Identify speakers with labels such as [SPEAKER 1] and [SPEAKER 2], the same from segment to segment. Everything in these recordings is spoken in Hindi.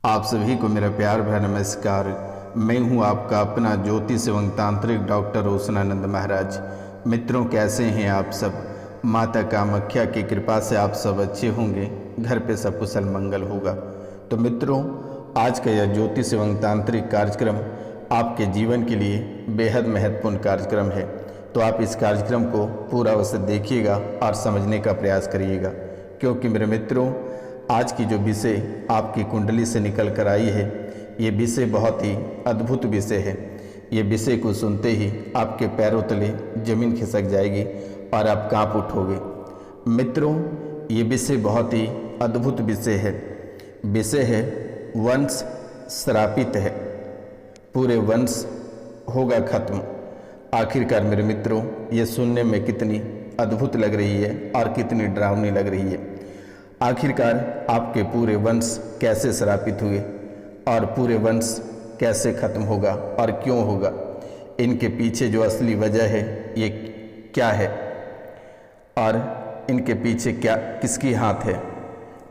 [SPEAKER 1] आप सभी को मेरा प्यार भरा नमस्कार। मैं हूं आपका अपना ज्योतिष एवं तांत्रिक डॉक्टर रोशनानंद महाराज। मित्रों, कैसे हैं आप सब? माता कामाख्या की कृपा से आप सब अच्छे होंगे, घर पे सब कुशल मंगल होगा। तो मित्रों, आज का यह ज्योतिष एवं तांत्रिक कार्यक्रम आपके जीवन के लिए बेहद महत्वपूर्ण कार्यक्रम है। तो आप इस कार्यक्रम को पूरा अवश्य देखिएगा और समझने का प्रयास करिएगा, क्योंकि मेरे मित्रों, आज की जो विषय आपकी कुंडली से निकल कर आई है, ये विषय बहुत ही अद्भुत विषय है। ये विषय को सुनते ही आपके पैरों तले जमीन खिसक जाएगी और आप कांप उठोगे। मित्रों, ये विषय बहुत ही अद्भुत विषय है। विषय है वंश श्रापित है, पूरे वंश होगा खत्म। आखिरकार मेरे मित्रों, ये सुनने में कितनी अद्भुत लग रही है और कितनी डरावनी लग रही है। आखिरकार आपके पूरे वंश कैसे श्रापित हुए और पूरे वंश कैसे खत्म होगा और क्यों होगा, इनके पीछे जो असली वजह है ये क्या है और इनके पीछे क्या किसकी हाथ है।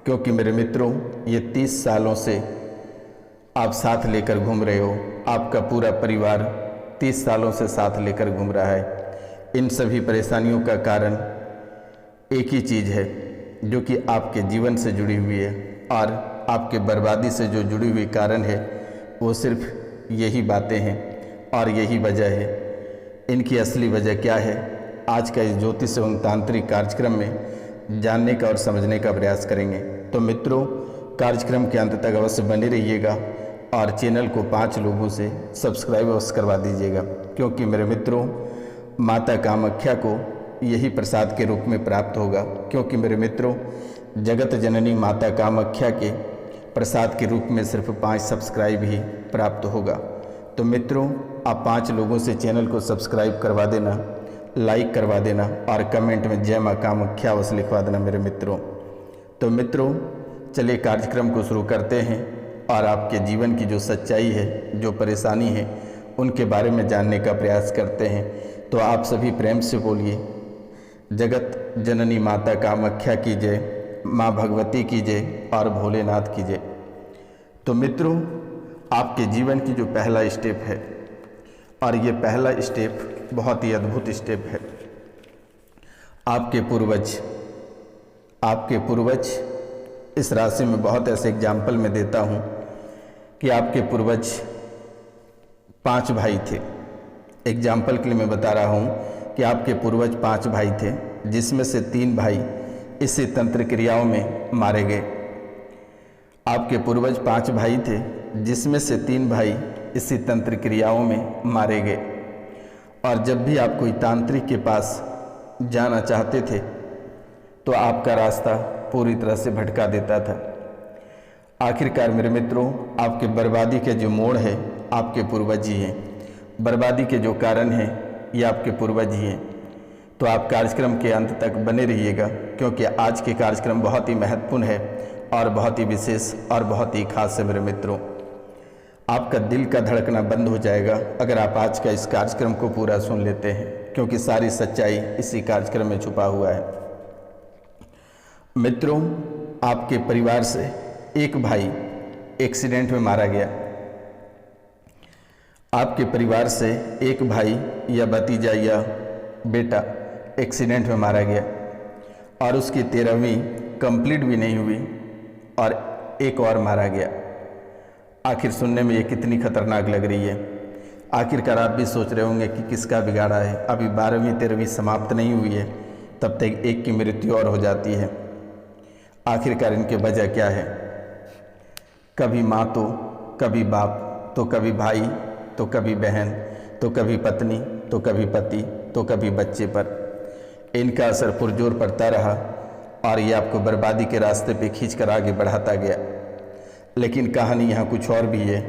[SPEAKER 1] क्योंकि मेरे मित्रों, ये 30 सालों से आप साथ लेकर घूम रहे हो, आपका पूरा परिवार 30 सालों से साथ लेकर घूम रहा है। इन सभी परेशानियों का कारण एक ही चीज़ है जो कि आपके जीवन से जुड़ी हुई है, और आपके बर्बादी से जो जुड़ी हुई कारण है वो सिर्फ यही बातें हैं और यही वजह है। इनकी असली वजह क्या है, आज का इस ज्योतिष एवं तांत्रिक कार्यक्रम में जानने का और समझने का प्रयास करेंगे। तो मित्रों, कार्यक्रम के अंत तक अवश्य बने रहिएगा और चैनल को 5 लोगों से सब्सक्राइब अवश्य करवा दीजिएगा, क्योंकि मेरे मित्रों, माता कामाख्या को यही प्रसाद के रूप में प्राप्त होगा। क्योंकि मेरे मित्रों, जगत जननी माता कामाख्या के प्रसाद के रूप में सिर्फ 5 सब्सक्राइब ही प्राप्त होगा। तो मित्रों, आप 5 लोगों से चैनल को सब्सक्राइब करवा देना, लाइक करवा देना और कमेंट में जय माँ कामाख्या अवश्य लिखवा देना मेरे मित्रों। तो मित्रों, चलिए कार्यक्रम को शुरू करते हैं और आपके जीवन की जो सच्चाई है, जो परेशानी है, उनके बारे में जानने का प्रयास करते हैं। तो आप सभी प्रेम से बोलिए, जगत जननी माता कामाख्या की जय, माँ भगवती की जय और भोलेनाथ की जय। तो मित्रों, आपके जीवन की जो पहला स्टेप है, और ये पहला स्टेप बहुत ही अद्भुत स्टेप है। आपके पूर्वज इस राशि में बहुत ऐसे एग्जाम्पल मैं देता हूँ कि आपके पूर्वज 5 भाई थे। एग्जाम्पल के लिए मैं बता रहा हूँ कि आपके पूर्वज 5 भाई थे, जिसमें से 3 भाई इसी तंत्र क्रियाओं में मारे गए। आपके पूर्वज 5 भाई थे, जिसमें से 3 भाई इसी तंत्र क्रियाओं में मारे गए। और जब भी आप कोई तांत्रिक के पास जाना चाहते थे तो आपका रास्ता पूरी तरह से भटका देता था। आखिरकार मेरे मित्रों, आपके बर्बादी के जो मोड़ है आपके पूर्वज ही हैं, बर्बादी के जो कारण हैं ये आपके पूर्वज ही हैं। तो आप कार्यक्रम के अंत तक बने रहिएगा, क्योंकि आज के कार्यक्रम बहुत ही महत्वपूर्ण है और बहुत ही विशेष और बहुत ही खास है मेरे मित्रों। आपका दिल का धड़कना बंद हो जाएगा अगर आप आज का इस कार्यक्रम को पूरा सुन लेते हैं, क्योंकि सारी सच्चाई इसी कार्यक्रम में छुपा हुआ है। मित्रों, आपके परिवार से एक भाई एक्सीडेंट में मारा गया। आपके परिवार से एक भाई या भतीजा या बेटा एक्सीडेंट में मारा गया और उसकी 13वीं कंप्लीट भी नहीं हुई और एक और मारा गया। आखिर सुनने में ये कितनी खतरनाक लग रही है। आखिरकार आप भी सोच रहे होंगे कि किसका बिगाड़ा है, अभी 12वीं 13वीं समाप्त नहीं हुई है, तब तक एक की मृत्यु और हो जाती है। आखिरकार इनके वजह क्या है? कभी माँ तो कभी बाप, तो कभी भाई, तो कभी बहन, तो कभी पत्नी, तो कभी पति, तो कभी बच्चे पर इनका असर पुरजोर पड़ता रहा और ये आपको बर्बादी के रास्ते पे खींचकर आगे बढ़ाता गया। लेकिन कहानी यहाँ कुछ और भी है।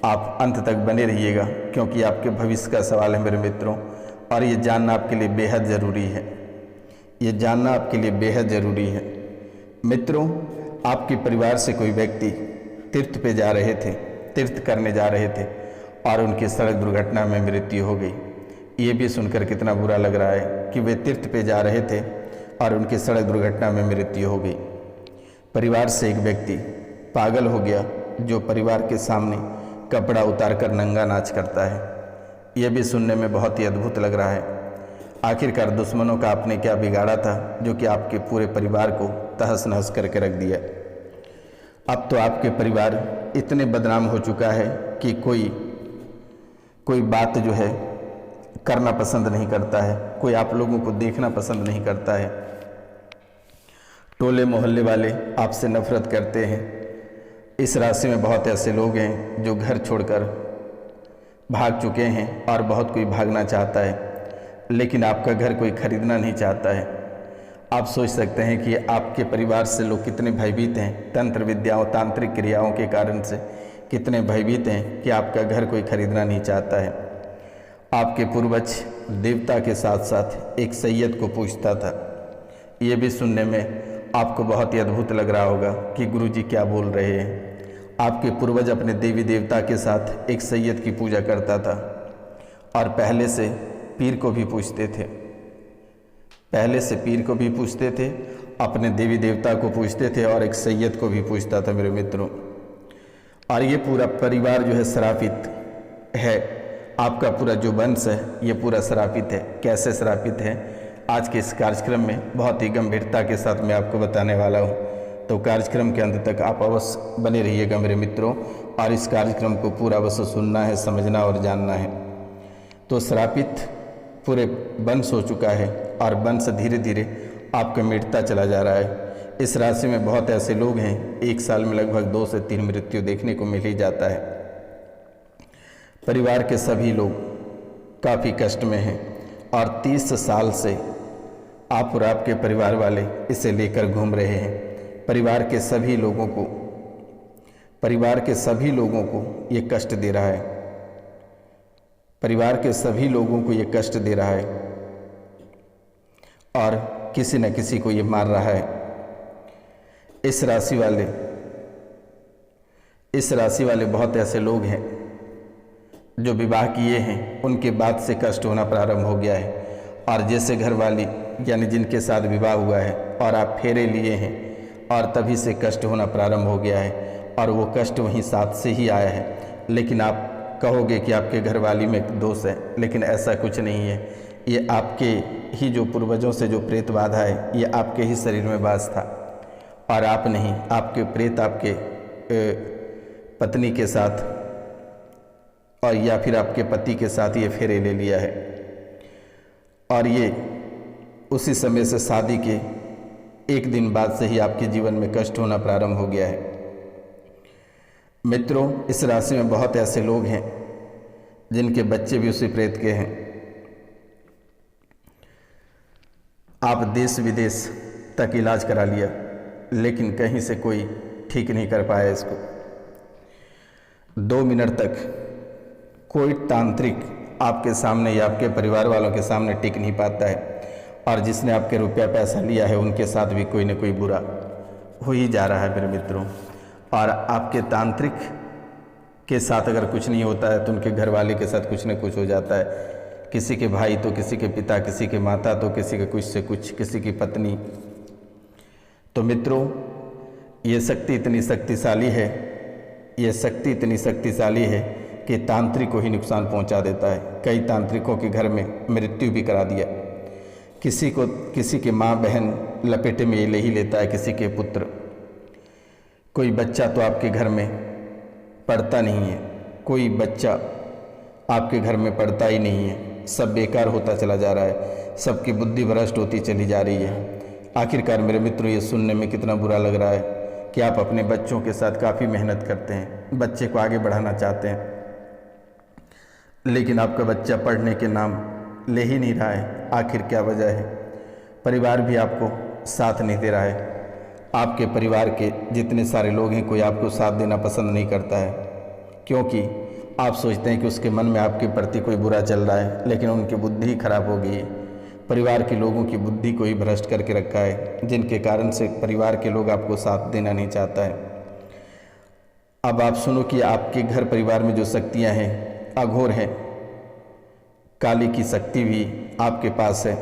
[SPEAKER 1] आप अंत तक बने रहिएगा, क्योंकि आपके भविष्य का सवाल है मेरे मित्रों, और ये जानना आपके लिए बेहद ज़रूरी है। ये जानना आपके लिए बेहद ज़रूरी है। मित्रों, आपके परिवार से कोई व्यक्ति तीर्थ पे जा रहे थे, तीर्थ करने जा रहे थे और उनकी सड़क दुर्घटना में मृत्यु हो गई। ये भी सुनकर कितना बुरा लग रहा है कि वे तीर्थ पे जा रहे थे और उनकी सड़क दुर्घटना में मृत्यु हो गई। परिवार से एक व्यक्ति पागल हो गया जो परिवार के सामने कपड़ा उतार कर नंगा नाच करता है। यह भी सुनने में बहुत ही अद्भुत लग रहा है। आखिरकार दुश्मनों का आपने क्या बिगाड़ा था जो कि आपके पूरे परिवार को तहस नहस करके रख दिया। अब तो आपके परिवार इतने बदनाम हो चुका है कि कोई बात जो है करना पसंद नहीं करता है, कोई आप लोगों को देखना पसंद नहीं करता है। टोले मोहल्ले वाले आपसे नफरत करते हैं। इस राशि में बहुत ऐसे लोग हैं जो घर छोड़कर भाग चुके हैं और बहुत कोई भागना चाहता है, लेकिन आपका घर कोई खरीदना नहीं चाहता है। आप सोच सकते हैं कि आपके परिवार से लोग कितने भयभीत हैं, तंत्र विद्याओं तांत्रिक क्रियाओं के कारण से कितने भयभीत हैं कि आपका घर कोई खरीदना नहीं चाहता है। आपके पूर्वज देवता के साथ साथ एक सैयद को पूजता था। ये भी सुनने में आपको बहुत ही अद्भुत लग रहा होगा कि गुरुजी क्या बोल रहे हैं। आपके पूर्वज अपने देवी देवता के साथ एक सैयद की पूजा करता था और पहले से पीर को भी पूजते थे। पहले से पीर को भी पूजते थे, अपने देवी देवता को पूजते थे और एक सैयद को भी पूजता था मेरे मित्रों। और ये पूरा परिवार जो है श्रापित है। आपका पूरा जो वंश है ये पूरा श्रापित है। कैसे श्रापित है आज के इस कार्यक्रम में बहुत ही गंभीरता के साथ मैं आपको बताने वाला हूँ। तो कार्यक्रम के अंत तक आप अवश्य बने रहिएगा मेरे मित्रों, और इस कार्यक्रम को पूरा अवश्य सुनना है, समझना और जानना है। तो श्रापित पूरे वंश हो चुका है और वंश धीरे धीरे आपका मिटता चला जा रहा है। इस राशि में बहुत ऐसे लोग हैं, एक साल में लगभग 2 से 3 मृत्यु देखने को मिल ही जाता है। परिवार के सभी लोग काफ़ी कष्ट में हैं और 30 साल से आप और आपके परिवार वाले इसे लेकर घूम रहे हैं। परिवार के सभी लोगों को ये कष्ट दे रहा है। परिवार के सभी लोगों को ये कष्ट दे रहा है और किसी न किसी को ये मार रहा है। इस राशि वाले बहुत ऐसे लोग हैं जो विवाह किए हैं, उनके बाद से कष्ट होना प्रारंभ हो गया है। और जैसे घरवाली यानी जिनके साथ विवाह हुआ है और आप फेरे लिए हैं और तभी से कष्ट होना प्रारंभ हो गया है और वो कष्ट वहीं साथ से ही आया है। लेकिन आप कहोगे कि आपके घरवाली में दोष है, लेकिन ऐसा कुछ नहीं है। ये आपके ही जो पूर्वजों से जो प्रेत बाधा है ये आपके ही शरीर में वास था और आप नहीं, आपके प्रेत आपके पत्नी के साथ और या फिर आपके पति के साथ ये फेरे ले लिया है। और ये उसी समय से शादी के एक दिन बाद से ही आपके जीवन में कष्ट होना प्रारंभ हो गया है। मित्रों, इस राशि में बहुत ऐसे लोग हैं जिनके बच्चे भी उसी प्रेत के हैं। आप देश विदेश तक इलाज करा लिया, लेकिन कहीं से कोई ठीक नहीं कर पाया इसको। 2 मिनट तक कोई तांत्रिक आपके सामने या आपके परिवार वालों के सामने टिक नहीं पाता है। और जिसने आपके रुपया पैसा लिया है उनके साथ भी कोई न कोई बुरा हो ही जा रहा है मेरे मित्रों। और आपके तांत्रिक के साथ अगर कुछ नहीं होता है तो उनके घर वाले के साथ कुछ न कुछ हो जाता है। किसी के भाई तो किसी के पिता, किसी के माता तो किसी के कुछ से कुछ, किसी की पत्नी। तो मित्रों, ये शक्ति इतनी शक्तिशाली है कि तांत्रिक को ही नुकसान पहुंचा देता है। कई तांत्रिकों के घर में मृत्यु भी करा दिया। किसी के माँ बहन लपेटे में ले ही लेता है, किसी के पुत्र। कोई बच्चा तो आपके घर में पढ़ता नहीं है, कोई बच्चा आपके घर में पढ़ता ही नहीं है। सब बेकार होता चला जा रहा है, सबकी बुद्धि भ्रष्ट होती चली जा रही है। आखिरकार मेरे मित्रों, ये सुनने में कितना बुरा लग रहा है कि आप अपने बच्चों के साथ काफ़ी मेहनत करते हैं, बच्चे को आगे बढ़ाना चाहते हैं, लेकिन आपका बच्चा पढ़ने के नाम ले ही नहीं रहा है। आखिर क्या वजह है? परिवार भी आपको साथ नहीं दे रहा है। आपके परिवार के जितने सारे लोग हैं, कोई आपको साथ देना पसंद नहीं करता है, क्योंकि आप सोचते हैं कि उसके मन में आपके प्रति कोई बुरा चल रहा है, लेकिन उनकी बुद्धि ही खराब हो गई है। परिवार के लोगों की बुद्धि को ही भ्रष्ट करके रखा है, जिनके कारण से परिवार के लोग आपको साथ देना नहीं चाहता है। अब आप सुनो कि आपके घर परिवार में जो शक्तियाँ हैं अघोर हैं। काली की शक्ति भी आपके पास है।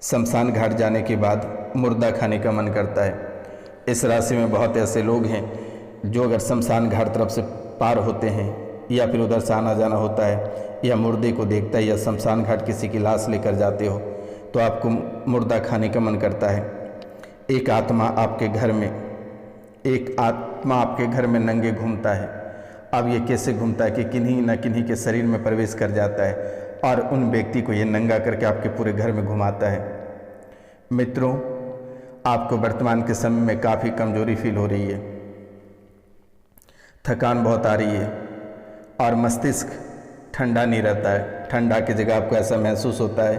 [SPEAKER 1] शमशान घाट जाने के बाद मुर्दा खाने का मन करता है। इस राशि में बहुत ऐसे लोग हैं जो अगर शमशान घाट तरफ से पार होते हैं या फिर उधर से आना जाना होता है या मुर्दे को देखता है या शमशान घाट किसी की लाश लेकर जाते हो तो आपको मुर्दा खाने का मन करता है। एक आत्मा आपके घर में नंगे घूमता है। अब ये कैसे घूमता है कि किन्हीं न किन्हीं के शरीर में प्रवेश कर जाता है और उन व्यक्ति को ये नंगा करके आपके पूरे घर में घुमाता है। मित्रों, आपको वर्तमान के समय में काफ़ी कमजोरी फील हो रही है, थकान बहुत आ रही है और मस्तिष्क ठंडा नहीं रहता है। ठंडा की जगह आपको ऐसा महसूस होता है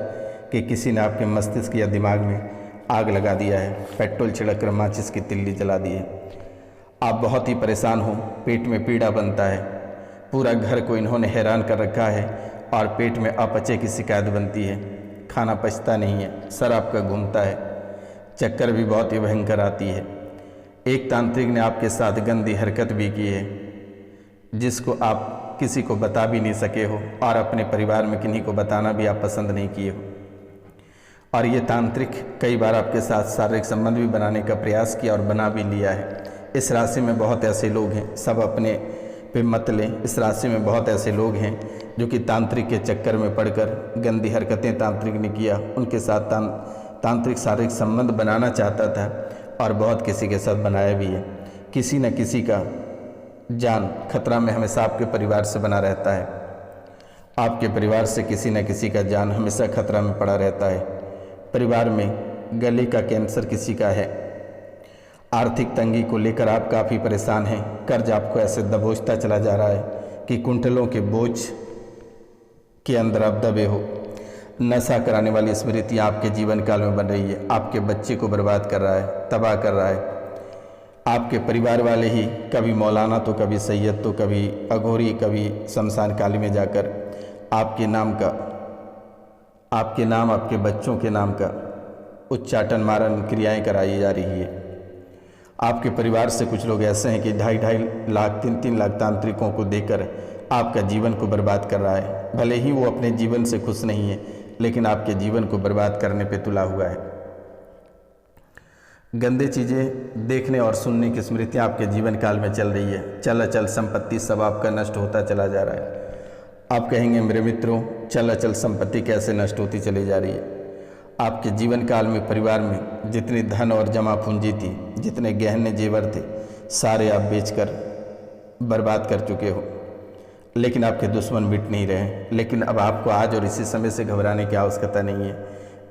[SPEAKER 1] कि किसी ने आपके मस्तिष्क या दिमाग में आग लगा दिया है, पेट्रोल छिड़क कर माचिस की तिल्ली जला दी है। आप बहुत ही परेशान हो, पेट में पीड़ा बनता है, पूरा घर को इन्होंने हैरान कर रखा है और पेट में अपचे की शिकायत बनती है, खाना पचता नहीं है, सर आपका घूमता है, चक्कर भी बहुत ही भयंकर आती है। एक तांत्रिक ने आपके साथ गंदी हरकत भी की है जिसको आप किसी को बता भी नहीं सके हो और अपने परिवार में किन्हीं को बताना भी आप पसंद नहीं किए हो। और ये तांत्रिक कई बार आपके साथ शारीरिक संबंध भी बनाने का प्रयास किया और बना भी लिया है। इस राशि में बहुत ऐसे लोग हैं, सब अपने पे मत लें, इस राशि में बहुत ऐसे लोग हैं जो कि तांत्रिक के चक्कर में पड़कर गंदी हरकतें तांत्रिक ने किया, उनके साथ तांत्रिक शारीरिक संबंध बनाना चाहता था और बहुत किसी के साथ बनाया भी है। किसी न किसी का जान खतरा में हमेशा आपके परिवार से बना रहता है, आपके परिवार से किसी न किसी का जान हमेशा खतरा में पड़ा रहता है। परिवार में गले का कैंसर किसी का है, आर्थिक तंगी को लेकर आप काफ़ी परेशान हैं, कर्ज आपको ऐसे दबोचता चला जा रहा है कि कुंटलों के बोझ के अंदर आप दबे हो। नशा कराने वाली स्मृतियाँ आपके जीवन काल में बन रही है, आपके बच्चे को बर्बाद कर रहा है, तबाह कर रहा है। आपके परिवार वाले ही कभी मौलाना तो कभी सैयद तो कभी अघोरी, कभी शमशान काली में जाकर आपके नाम, आपके बच्चों के नाम का उच्चाटन मारण क्रियाएं कराई जा रही है। आपके परिवार से कुछ लोग ऐसे हैं कि 2.5 लाख 3 लाख तांत्रिकों को देकर आपका जीवन को बर्बाद कर रहा है। भले ही वो अपने जीवन से खुश नहीं है लेकिन आपके जीवन को बर्बाद करने पे तुला हुआ है। गंदे चीज़ें देखने और सुनने की स्मृतियाँ आपके जीवन काल में चल रही है। चल अचल संपत्ति सब आपका नष्ट होता चला जा रहा है। आप कहेंगे मेरे मित्रों, चल अचल संपत्ति कैसे नष्ट होती चली जा रही है? आपके जीवन काल में परिवार में जितनी धन और जमा पूंजी थी, जितने गहने जेवर थे, सारे आप बेचकर बर्बाद कर चुके हो, लेकिन आपके दुश्मन मिट नहीं रहे। लेकिन अब आपको आज और इसी समय से घबराने की आवश्यकता नहीं है।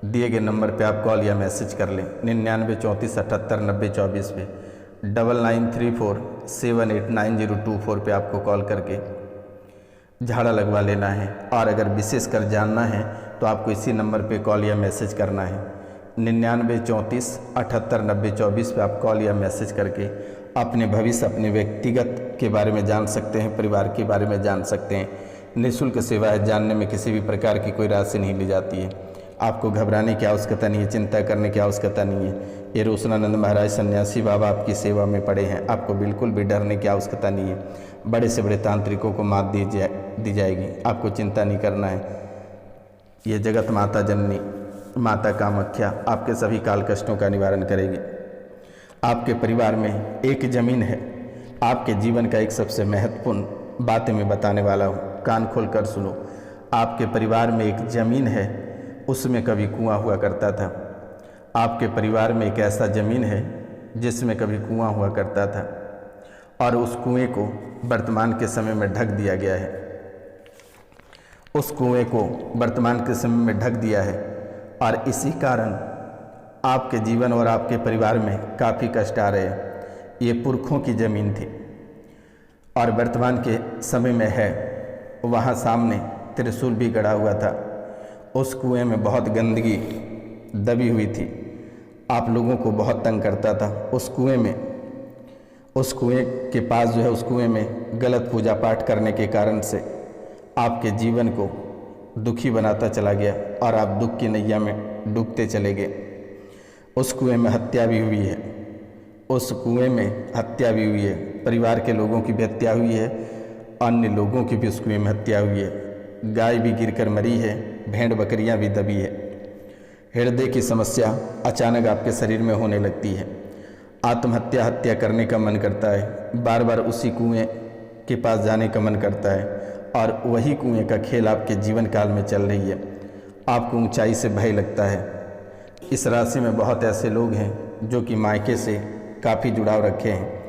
[SPEAKER 1] दिए गए नंबर पे आप कॉल या मैसेज कर लें 99 34 78 90 24 पे 9934 789024 पे आपको कॉल करके झाड़ा लगवा लेना है। और अगर विशेष कर जानना है तो आपको इसी नंबर पे कॉल या मैसेज करना है 99 34 78 90 24 पे आप कॉल या मैसेज करके अपने भविष्य, अपने व्यक्तिगत के बारे में जान सकते हैं, परिवार के बारे में जान सकते हैं। निःशुल्क सेवा है, जानने में किसी भी प्रकार की कोई राशि नहीं ली जाती है। आपको घबराने की आवश्यकता नहीं है, चिंता करने की आवश्यकता नहीं है। ये रोशनानंद महाराज सन्यासी बाबा आपकी सेवा में पड़े हैं, आपको बिल्कुल भी डरने की आवश्यकता नहीं है। बड़े से बड़े तांत्रिकों को मात दी जाएगी, आपको चिंता नहीं करना है। ये जगत माता जननी माता कामाख्या आपके सभी काल कष्टों का निवारण करेगी। आपके परिवार में एक ज़मीन है, आपके जीवन का एक सबसे महत्वपूर्ण बातें मैं बताने वाला हूँ, कान खोल कर सुनो। आपके परिवार में एक ज़मीन है, उसमें कभी कुआं हुआ करता था। आपके परिवार में एक ऐसा ज़मीन है जिसमें कभी कुआं हुआ करता था और उस कुएं को वर्तमान के समय में ढक दिया गया है। उस कुएं को वर्तमान के समय में ढक दिया है और इसी कारण आपके जीवन और आपके परिवार में काफ़ी कष्ट आ रहे हैं। ये पुरखों की ज़मीन थी और वर्तमान के समय में है। वहाँ सामने त्रिशूल भी गड़ा हुआ था। उस कुएं में बहुत गंदगी दबी हुई थी, आप लोगों को बहुत तंग करता था। उस कुएं के पास जो है, उस कुएं में गलत पूजा पाठ करने के कारण से आपके जीवन को दुखी बनाता चला गया और आप दुख की नैया में डूबते चले गए। उस कुएं में हत्या भी हुई है, उस कुएं में हत्या भी हुई है, परिवार के लोगों की भी हत्या हुई है, अन्य लोगों की भी उस कुएं में हत्या हुई है। गाय भी गिरकर मरी है, भेड़ बकरियां भी दबी है। हृदय की समस्या अचानक आपके शरीर में होने लगती है। आत्महत्या हत्या करने का मन करता है, बार बार उसी कुएं के पास जाने का मन करता है और वही कुएं का खेल आपके जीवन काल में चल रही है। आपको ऊंचाई से भय लगता है। इस राशि में बहुत ऐसे लोग हैं जो कि मायके से काफ़ी जुड़ाव रखे हैं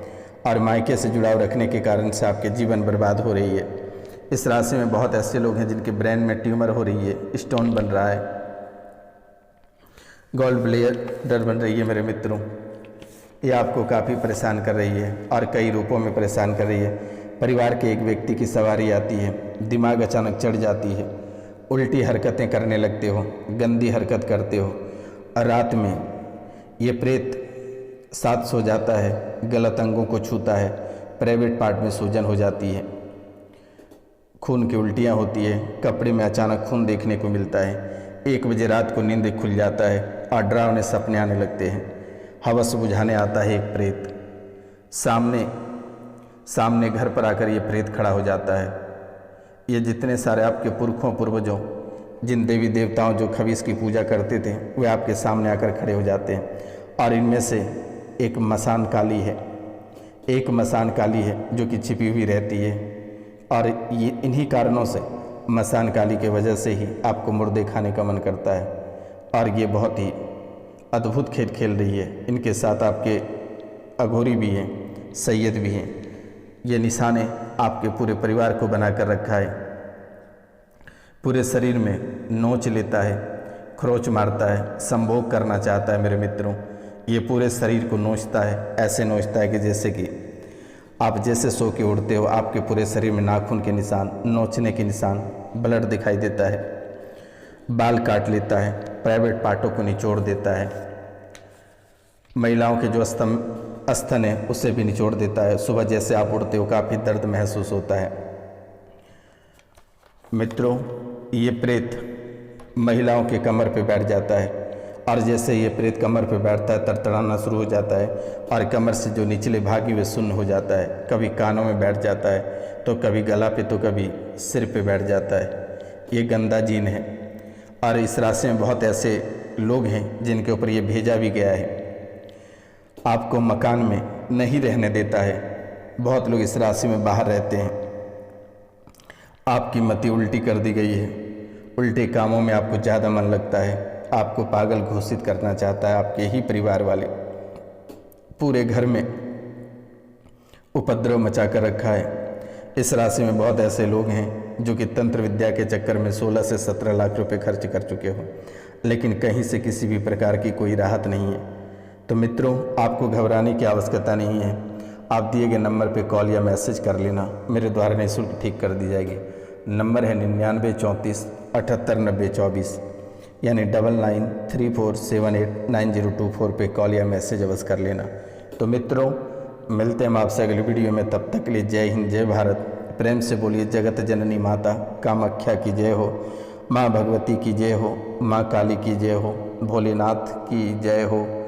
[SPEAKER 1] और मायके से जुड़ाव रखने के कारण से आपके जीवन बर्बाद हो रही है। इस राशि में बहुत ऐसे लोग हैं जिनके ब्रेन में ट्यूमर हो रही है, स्टोन बन रहा है, गोल्ड ब्लेडर बन रही है। मेरे मित्रों, ये आपको काफ़ी परेशान कर रही है और कई रूपों में परेशान कर रही है। परिवार के एक व्यक्ति की सवारी आती है, दिमाग अचानक चढ़ जाती है, उल्टी हरकतें करने लगते हो, गंदी हरकत करते हो और रात में ये प्रेत साथ सो जाता है, गलत अंगों को छूता है, प्राइवेट पार्ट में सूजन हो जाती है, खून की उल्टियाँ होती है, कपड़े में अचानक खून देखने को मिलता है, 1 बजे रात को नींद खुल जाता है और डरावने सपने आने लगते हैं। हवस बुझाने आता है एक प्रेत, सामने घर पर आकर ये प्रेत खड़ा हो जाता है। ये जितने सारे आपके पुरखों पूर्वजों, जिन देवी देवताओं जो खबीस की पूजा करते थे, वे आपके सामने आकर खड़े हो जाते हैं और इनमें से एक मसान काली है जो कि छिपी हुई रहती है और ये इन्हीं कारणों से, मसान काली के वजह से ही आपको मुर्दे खाने का मन करता है और ये बहुत ही अद्भुत खेल खेल रही है। इनके साथ आपके अघोरी भी हैं, सैयद भी हैं। ये निशाने आपके पूरे परिवार को बनाकर रखा है। पूरे शरीर में नोच लेता है, खरोच मारता है, संभोग करना चाहता है। मेरे मित्रों, ये पूरे शरीर को नोचता है, ऐसे नोचता है कि जैसे कि आप जैसे सो के उड़ते हो, आपके पूरे शरीर में नाखून के निशान, नोचने के निशान, ब्लड दिखाई देता है। बाल काट लेता है, प्राइवेट पार्टों को निचोड़ देता है, महिलाओं के जो स्तन है उसे भी निचोड़ देता है। सुबह जैसे आप उड़ते हो काफ़ी दर्द महसूस होता है। मित्रों, ये प्रेत महिलाओं के कमर पे बैठ जाता है और जैसे ये प्रेत कमर पे बैठता है तड़तड़ाना शुरू हो जाता है और कमर से जो निचले भाग वे सुन्न हो जाता है। कभी कानों में बैठ जाता है, तो कभी गला पे, तो कभी सिर पे बैठ जाता है। ये गंदा जीन है और इस राशि में बहुत ऐसे लोग हैं जिनके ऊपर ये भेजा भी गया है। आपको मकान में नहीं रहने देता है। बहुत लोग इस राशि में बाहर रहते हैं। आपकी मति उल्टी कर दी गई है, उल्टे कामों में आपको ज़्यादा मन लगता है, आपको पागल घोषित करना चाहता है आपके ही परिवार वाले। पूरे घर में उपद्रव मचा कर रखा है। इस राशि में बहुत ऐसे लोग हैं जो कि तंत्र विद्या के चक्कर में 16 से 17 लाख रुपए खर्च कर चुके हो, लेकिन कहीं से किसी भी प्रकार की कोई राहत नहीं है। तो मित्रों, आपको घबराने की आवश्यकता नहीं है। आप दिए गए नंबर पे कॉल या मैसेज कर लेना, मेरे द्वारा निःशुल्क ठीक कर दी जाएगी। नंबर है 9934 789024, यानी 9934789024 पे कॉल या मैसेज अवश्य कर लेना। तो मित्रों, मिलते हैं हम आपसे अगली वीडियो में। तब तक के लिए जय हिंद, जय भारत। प्रेम से बोलिए जगत जननी माता कामाख्या की जय हो, माँ भगवती की जय हो, माँ काली की जय हो, भोलेनाथ की जय हो।